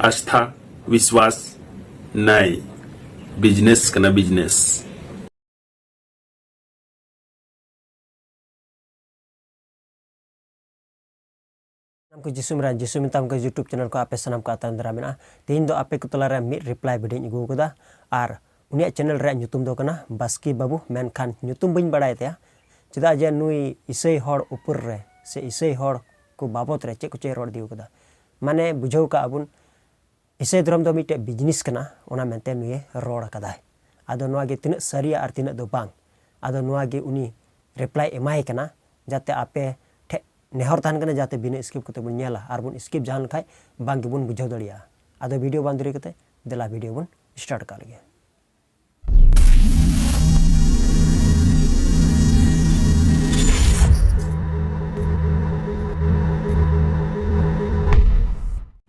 आस्था विश्वास नाय बिजनेस कना बिजनेस को जिसु मिताम को YouTube चैनल को आपे सनाम को आतान दरा मेना तेहिन दो आपे को तलारे मिड रिप्लाई भिडियो अगू कदा आर उनिया चैनल रे nyutum दो कना बास्की बाबू मेनखान nyutum बइन बड़ाय तया चेदा जे नुई इसई हड़ ऊपर रे से इसई हड़ को बाबत रे चे को चे रोड दिउ कदा माने बुझाव का अबुन इसई धर्म दो मिटे बिजनेस कना ओना मेनते नुई रोड कदा आदो नोआ गे तिना सरिया आर तिना दो बांग आदो नोआ गे उनी रिप्लाई एमाय कना जाते आपे नेहर तान कने जाते बिना स्किप कते बन नेला आर बन स्किप जान खाय बांग बन बुझाव दड़िया आदो वीडियो बांग दरी कते देला वीडियो बन स्टार्ट कर लगे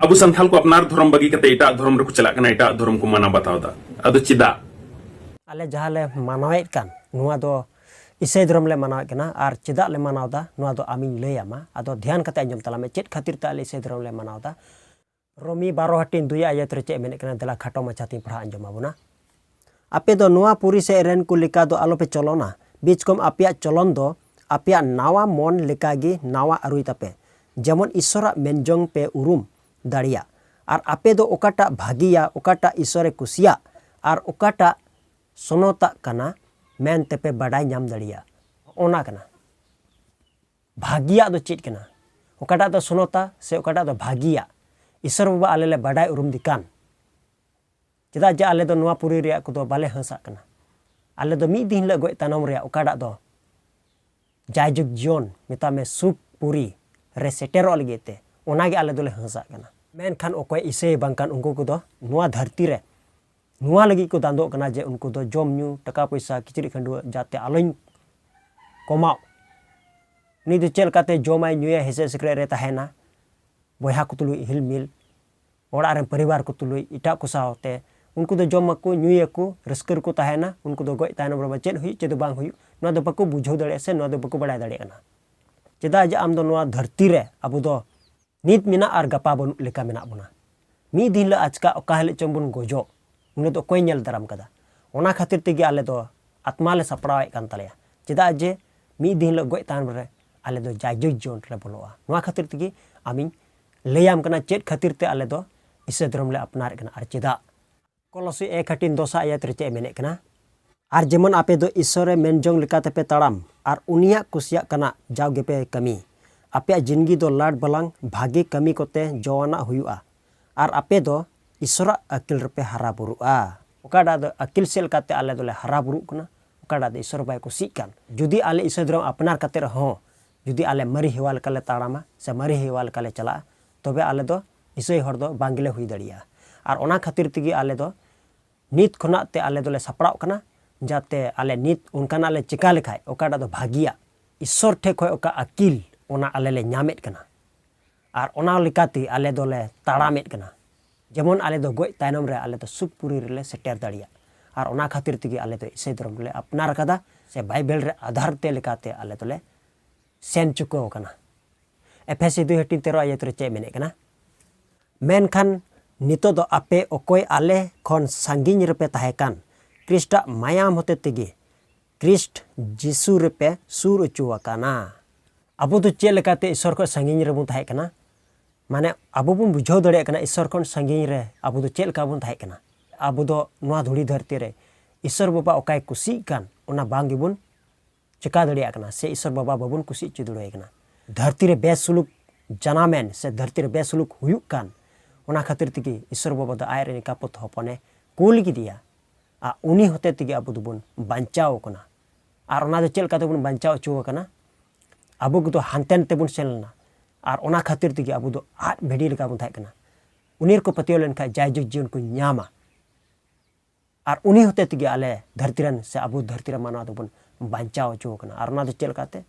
अबु संथाल को अपनार धर्म बगी कते इटा धर्म रे को चला कना इटा धर्म को माना बताव दा अदो चिदा आले जहाले मानवायत कान नुआ दो इसई धर्म ले मानाव कना आर चिदा ले मानाव दा नुआ दो आमिन लैयामा आदो ध्यान कते अंजम तलामे चेत खातिर ता इसई धर्म ले मानाव दा रोमी 12 हटिन 2 आयत रे चे मेने कना देला खाटो माछाती पढ़ा अंजम आबुना आपे दो नुआ पुरी से रेन को लिका दो आलो पे चलोना बीच कम आपिया चलन दो आपिया नावा मन लिकागी नावा अरुई तापे जेमन ईश्वरा मेनजोंग पे उरुम दाड़िया आर आपे दो ओकाटा भागिया ओकाटा ईश्वरे कुसिया आर ओकाटा सोनोता कना मेन तेपे बाडाय नाम दाड़िया ओना कना भागिया दो चेत कना ओकाटा दो सोनोता से ओकाटा दो भागिया ईश्वर बाबा आले ले बाडाय उरुम दिकान चेदा जे आले दो नुआ पुरी रे को दो बाले हंसा कना आले दो मी दिन ले गय तानम रे ओकाटा दो जायजुग जीवन मितामे सुख पुरी रे सेटेरो लगेते ओना गे आले दोले हंसा कना मेनखान ओकोय इसे बांकान उनको को दो नुआ धरती रे नुआ लगी को दांदो कना जे उनको दो जम न्यू टका पैसा किचरी खंडु जाते आलोइन कमाओ नि दो चेल काते जमाय न्यूया हेसे सिक्रे रे ताहेना बयहा को तुलुई हिल मिल ओड़ा रे परिवार को तुलुई इटा को सावते उनको दो जम को न्यूया को रस्कर को ताहेना उनको दो गय तायन बरबा चेल हुई चे दो बांग हुई नो दो बको बुझो दड़े से नो दो बको बड़ाय दड़े कना चेदा जे आम दो नुआ धरती रे अबु दो नित मिना आर गपा बनु लेका मिना बुना मी दिन ला आजका ओका हेले चंबुन गोजो उन दो कोई नेल दराम कदा ओना खातिर तेगे आले दो आत्मा ले सपड़ावे कान तलेया चेदा जे मी दिन ला गय तान रे आले दो जायजुग जोन रे बोलोआ नोआ खातिर तेगे आमिन लेयाम कना चेत खातिर ते आले दो इसे धर्म ले अपनार कना आर चेदा कोलोसी 1:2 आयत रे चे मेने कना आर जेमन आपे दो ईश्वरे मेनजोंग लेका तेपे ताड़ाम आर उनिया कुसिया कना जावगे पे कमी आपे जिंदगी दो लाड बलांग भागे कमी कोते जवाना हुआ आर आपे दो ईश्वरा अकिल रपे हरा बुरुआ ओकाडा दो अकिल सेल काते आले दोले हरा बुरु कना ओकाडा दो ईश्वर बाय कुसी कान जुदी आले ईश्वर धर्म अपनार काते रहो जुदी आले मरी हेवाल काले ताड़ामा से मरी हेवाल काले चला तबे आले दो ईश्वर हर दो बांगले हुई दड़िया आर ओना खातिर तिगी आले दो नित खना ते आले दोले सपड़ाव कना जाते आले नित उनकाना ले चिका लेखाय ओकाडा दो भागिया ईश्वर ठे खय ओका अकिल ओना आले ले ᱧᱟᱢᱮᱫ ᱠᱟᱱᱟ आर ओना लेकाते आले दोले ताड़ामेद कना जेमन आले दो गय तायनम रे आले दो सुखपुरी रे सेटेर दाड़िया आर ओना खातिर तिगी आले दो इसे धर्म ले अपनार कदा से बाइबल रे आधार ते लेकाते आले दोले सेन चुको कना एफएससी 2:13 आयत रे चे मेने कना मेनखान नितो दो आपे ओकोय आले खन सांगिन रेपे ताहेकान क्रिस्टा मायाम होते तिगी क्रिस्ट जिसु रेपे सुर उचुवा काना अबो तो चे लेकाते ईश्वर को संगिन रे बुन थाहे कना माने अबो बुन बुझाव दड़े कना ईश्वर को संगिन रे अबो तो चे लेका बुन थाहे कना अबो दो नोआ धुड़ी धरती रे ईश्वर बाबा ओकाय कुसी कान ओना बांग गिबुन चिका दड़िया कना से ईश्वर बाबा बाबुन कुसी चिदुड़े कना धरती रे बेसुलुक जनामेन से धरती रे बेसुलुक हुयुक कान ओना खातिर तिगी ईश्वर बाबा दो आय रे निकापत हपने कुल गिदिया आ उनी होते तिगी अबो दुबुन बांचाव कना आर ओना दो चेल काते बुन बांचाव चुवा कना अबो को हानतेन तेबुन सेलना आर ओना खातिर तिगी अबो दो आट भेड़ी लेका बुन थाय कना उनीर को पतियो लेन खा जायजुग जीवन को न्यामा आर उनी होते तिगी आले धरतीरन से अबो धरतीरा मानवा दोबुन बांचाव चुवा कना आर ओना दो चेल काते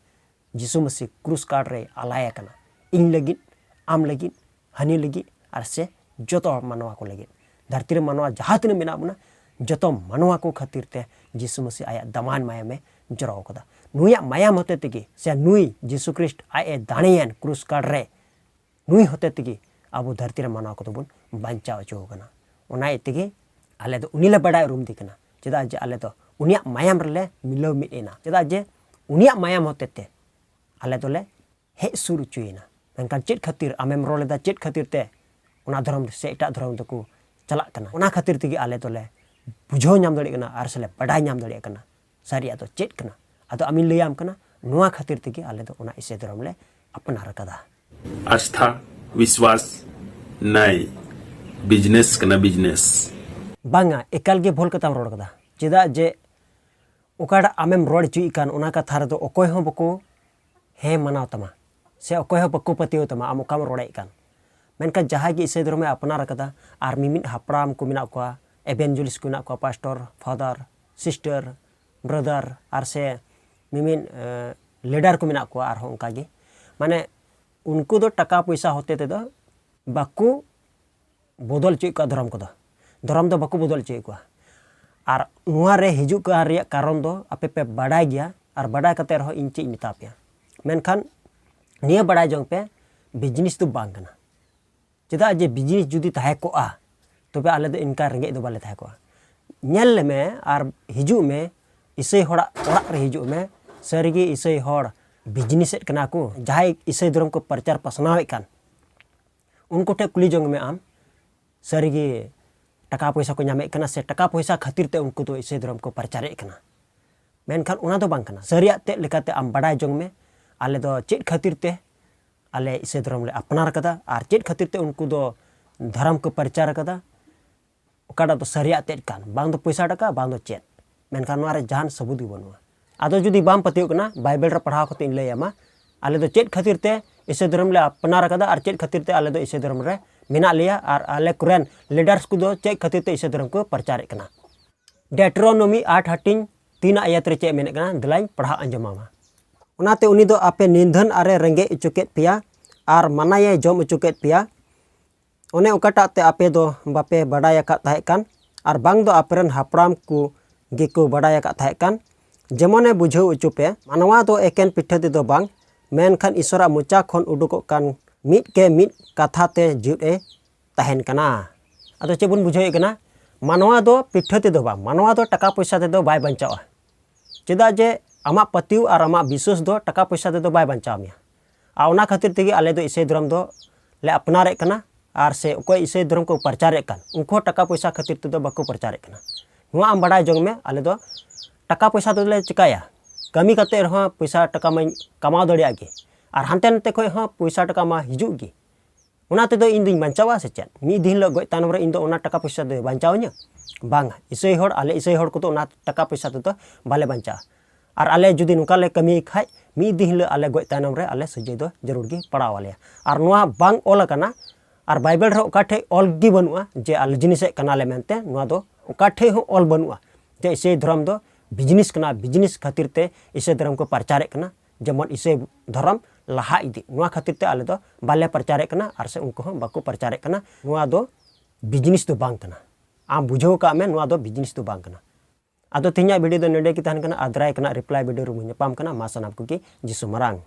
यीशु मसीह क्रूस कार्ड रे आलाया कना इन लगिन आम लगिन हनी लगी आर से जतो मानवा को लगिन धरती रे मानवा जहां तिना मेना बुना जतो मानवा को खातिर ते यीशु मसीह आया दमान माया में जराव कदा नुया माया होते तिगी से नुई यीशु ख्रिस्ट आए दाणियन क्रूस कार्ड रे नुई होते तिगी अब धरती रे मानवा को बन bancao cho kana ona itigi ale do unila badai urum di kana cheda je ale do unia mayam rele milau mit ena cheda je unia mayam hotete ale do le he suru cuina mengkan chet khatir amem role da chet khatir te ona dharam se eta dharam ku chalak kana ona khatir tigi ale do le bujho nyam dali kana ar sele badai nyam dali kana sari ado chet kana ado amin leyam kana nua khatir tigi ale do ona ise dharam le apnar kada आस्था विश्वास नहीं business कना business banga ekal ge bhol katam rod kada cheda je okada amem rod chui kan ona ka thar do okoy ho bako he manaw tama se okoy ho bako patio tama am okam rodai kan menkan jaha ge ise drome apnar kada ar mimin hapram ko mina ko evangelist ko na ko pastor father sister brother ar se mimin leader ko mina ko ar ho onka ge mane उनको दो टका पैसा होते थे दो Baku बदल चुई का धर्म को दो बाकू बदल चुई को आर नुआ रे हिजू का रे कारण दो आपे पे बड़ाई गया और बड़ाई कते रहो इन चीज मिता पे मेनखान निया बड़ाई जंग पे बिजनेस तो बांग कना चेदा जे बिजनेस जुदी ताहे को आ तबे आले दो इनका रेंगे दो बाले ताहे को नेल में आर हिजू में इसे होड़ा ओड़ा रे हिजू में सरगी इसे होड़ बिजनेस कना को जहां ईसाई धर्म को प्रचार पसनावे कान उनको टे कुली जंग में आम सरीगे टका पैसा को नामे कना से टका पैसा खातिर ते उनको तो ईसाई धर्म को प्रचारे कना मेनखान उना तो बांग कना सरिया ते लेकाते आम बड़ाई जंग में आले दो चेत खातिर ते आले ईसाई धर्म ले अपनार कदा आर चेत खातिर ते उनको दो धर्म को प्रचार कदा ओकाडा तो सरिया ते कान बांग दो पैसा टका बांग दो चेत मेनखान नोरे जहान सबूत बनुआ आदो जुदी बाम पतियो कना बाइबल रे पढ़ाव कते इन लैयामा आले दो चेत खातिर ते ईसाई धर्म ले अपनार कदा आर चेत खातिर ते आले दो ईसाई धर्म रे मेना लिया आर आले कुरान लीडर्स को दो चेत खातिर ते ईसाई धर्म को प्रचार कना डेट्रोनोमी 8:3 आयत रे चे मेने कना दलाइन पढ़ा अंजमामा उनाते उनी दो आपे निंधन आरे रेंगे इचुकेत पिया आर मनाये जम इचुकेत पिया ओने ओकाटा ते आपे दो बापे बडाया का ताहे कान आर बांग दो आपरेन हापराम को गेको बडाया का ताहे कान जेमने बुझो उचुपे मानवा दो एकेन पिठा दो बांग मेनखान ईश्वरा मुचा खन उडुको कान मिट के मिट कथा ते जुए तहन कना अदो चेबुन बुझो कना मानवा दो पिठा दो बांग मानवा दो टका पैसा दो बाय बंचावा चेदा जे आमा पतिव और आमा विश्वास दो टका पैसा दो बाय बंचाव मिया आ ओना खातिर तेगे आले दो ईसाई धर्म दो ले अपनारे कना आर से कोई ईसाई धर्म को प्रचारे कान उनको टका पैसा खातिर ते दो बाको प्रचारे कना नुआ आम बड़ाई जंग में आले दो टका पैसा तो ले चिकाया कमी कते रह पैसा टका में कमाव दड़िया गे और हानते नते खय ह पैसा टका मा हिजू गे उना ते दो इन दिन बंचावा से चेत मी दिन ल गय तानम रे इन दो उना टका पैसा दो बंचावnya बांग ईसाई हड़ आले ईसाई हड़ को तो उना टका पैसा तो बाले बंचा और आले जुदी नुका ले कमी खाय मी दिन ल आले गय तानम रे आले सजे दो जरूर गे पड़ावाले और नुआ बांग ओल कना और बाइबल रे ओकाठे ऑल गी बनुआ जे आले जिनिसे कना ले मेनते नुआ दो ओकाठे हो ऑल बनुआ जे ईसाई धर्म दो बिजनेस कना बिजनेस खातिर ते ईसाई धर्म को प्रचारे कना जेमन ईसाई धर्म लहा इदी नुआ खातिर ते आले दो बाले प्रचारे कना और से उनको हम बाको प्रचारे कना नुआ दो बिजनेस दो बांग कना आम बुझो का में नुआ दो बिजनेस दो बांग कना आदो तिन्या वीडियो दो नेडे की तहन कना आदराय कना रिप्लाई वीडियो रू पाम कना मा सनाब को की जिसु मरांग।